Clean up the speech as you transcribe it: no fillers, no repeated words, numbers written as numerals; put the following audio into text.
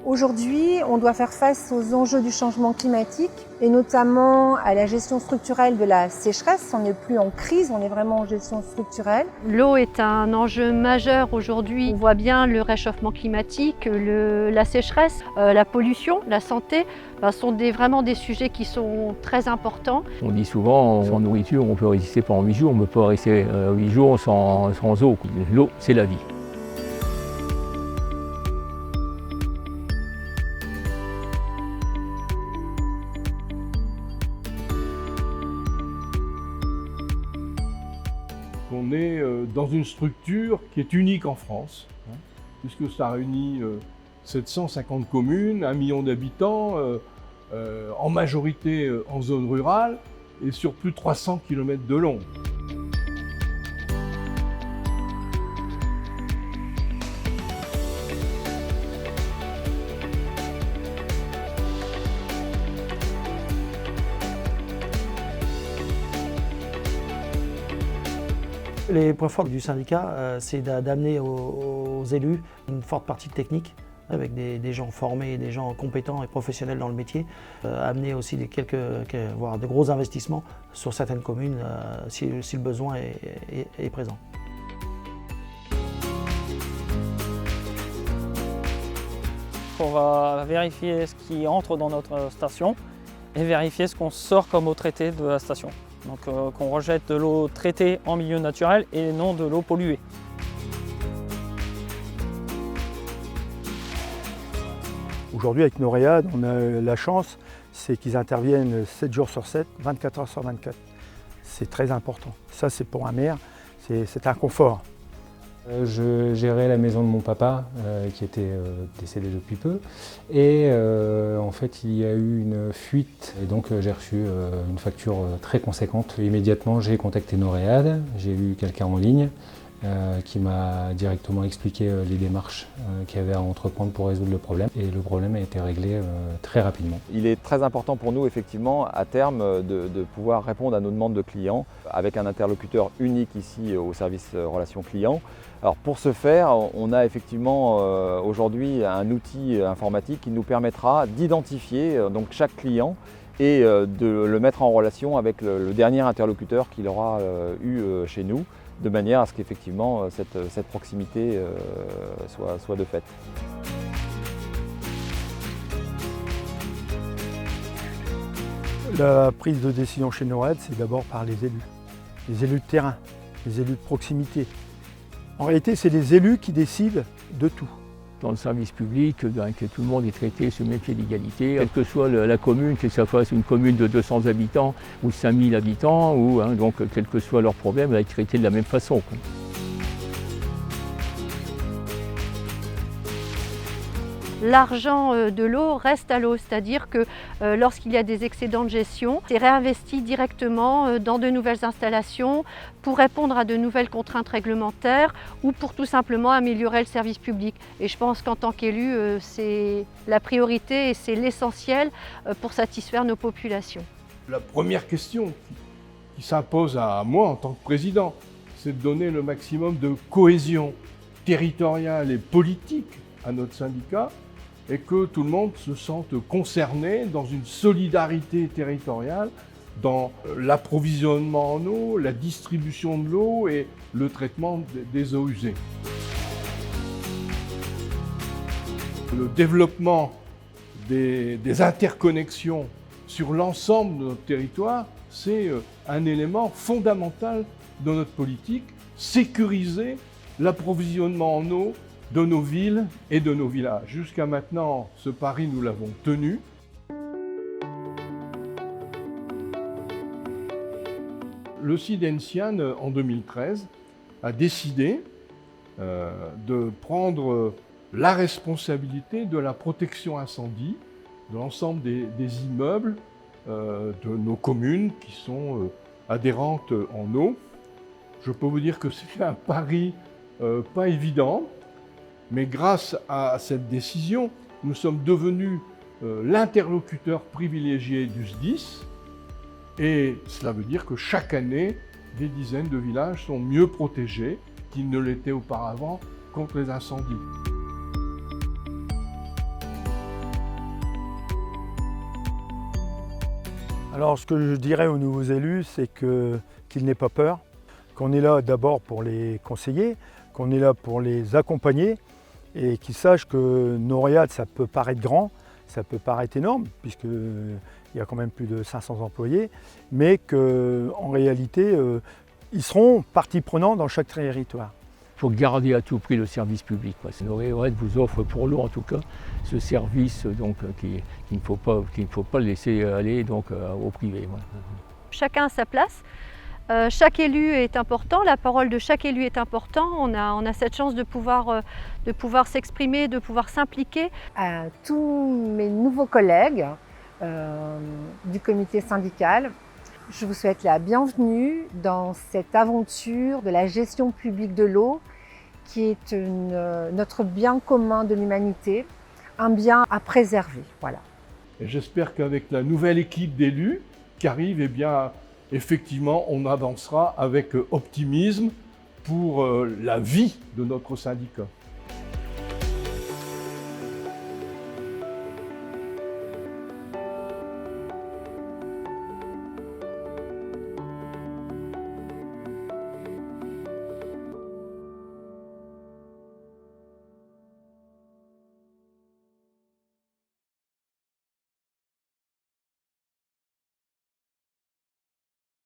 Aujourd'hui, on doit faire face aux enjeux du changement climatique et notamment à la gestion structurelle de la sécheresse. On n'est plus en crise, on est vraiment en gestion structurelle. L'eau est un enjeu majeur aujourd'hui. On voit bien le réchauffement climatique, la sécheresse, la pollution, la santé sont vraiment des sujets qui sont très importants. On dit souvent, sans nourriture, on peut résister pendant 8 jours, on ne peut pas rester 8 jours sans eau. L'eau, c'est la vie. On est dans une structure qui est unique en France, puisque ça réunit 750 communes, 1 million d'habitants, en majorité en zone rurale et sur plus de 300 km de long. Les points forts du syndicat, c'est d'amener aux élus une forte partie de technique, avec des gens formés, des gens compétents et professionnels dans le métier. Amener aussi voire de gros investissements sur certaines communes si le besoin est présent. On va vérifier ce qui entre dans notre station et vérifier ce qu'on sort comme eau traitée de la station. Donc qu'on rejette de l'eau traitée en milieu naturel et non de l'eau polluée. Aujourd'hui avec Noréade, on a la chance, c'est qu'ils interviennent 7 jours sur 7, 24 heures sur 24. C'est très important. Ça c'est pour un maire, c'est un confort. Je gérais la maison de mon papa qui était décédé depuis peu et en fait il y a eu une fuite et donc j'ai reçu une facture très conséquente. Immédiatement j'ai contacté Noréade, j'ai eu quelqu'un en ligne qui m'a directement expliqué les démarches qu'il y avait à entreprendre pour résoudre le problème et le problème a été réglé très rapidement. Il est très important pour nous effectivement à terme de pouvoir répondre à nos demandes de clients avec un interlocuteur unique ici au service relations clients. Alors pour ce faire, on a effectivement aujourd'hui un outil informatique qui nous permettra d'identifier donc chaque client et de le mettre en relation avec le dernier interlocuteur qu'il aura eu chez nous, de manière à ce qu'effectivement cette proximité soit de fait. La prise de décision chez Noréade, c'est d'abord par les élus de terrain, les élus de proximité. En réalité, c'est les élus qui décident de tout. Dans le service public, que tout le monde est traité sur le même pied d'égalité, quelle que soit la commune, que ce soit une commune de 200 habitants ou 5000 habitants, donc quel que soit leur problème, elle va être traitée de la même façon. L'argent de l'eau reste à l'eau, c'est-à-dire que lorsqu'il y a des excédents de gestion, c'est réinvesti directement dans de nouvelles installations pour répondre à de nouvelles contraintes réglementaires ou pour tout simplement améliorer le service public. Et je pense qu'en tant qu'élu, c'est la priorité et c'est l'essentiel pour satisfaire nos populations. La première question qui s'impose à moi en tant que président, c'est de donner le maximum de cohésion territoriale et politique à notre syndicat, et que tout le monde se sente concerné dans une solidarité territoriale, dans l'approvisionnement en eau, la distribution de l'eau et le traitement des eaux usées. Le développement des interconnexions sur l'ensemble de notre territoire, c'est un élément fondamental de notre politique, sécuriser l'approvisionnement en eau de nos villes et de nos villages. Jusqu'à maintenant, ce pari, nous l'avons tenu. Le SIDENSIAN, en 2013, a décidé de prendre la responsabilité de la protection incendie de l'ensemble des immeubles de nos communes qui sont adhérentes en eau. Je peux vous dire que c'est un pari pas évident, mais grâce à cette décision, nous sommes devenus l'interlocuteur privilégié du SDIS, et cela veut dire que chaque année, des dizaines de villages sont mieux protégés qu'ils ne l'étaient auparavant contre les incendies. Alors ce que je dirais aux nouveaux élus, c'est qu'ils n'aient pas peur, qu'on est là d'abord pour les conseiller, qu'on est là pour les accompagner et qu'ils sachent que Noréade, ça peut paraître grand, ça peut paraître énorme, puisqu'il y a quand même plus de 500 employés, mais qu'en réalité, ils seront partie prenante dans chaque territoire. Il faut garder à tout prix le service public. Noréade vous offre pour l'eau en tout cas ce service donc, qu'il ne faut pas laisser aller donc, au privé. Voilà. Chacun a sa place. Chaque élu est important, la parole de chaque élu est importante. On a cette chance de pouvoir s'exprimer, de pouvoir s'impliquer. À tous mes nouveaux collègues du comité syndical, je vous souhaite la bienvenue dans cette aventure de la gestion publique de l'eau qui est notre bien commun de l'humanité, un bien à préserver. Voilà. Et j'espère qu'avec la nouvelle équipe d'élus qui arrive, eh bien, effectivement, on avancera avec optimisme pour la vie de notre syndicat.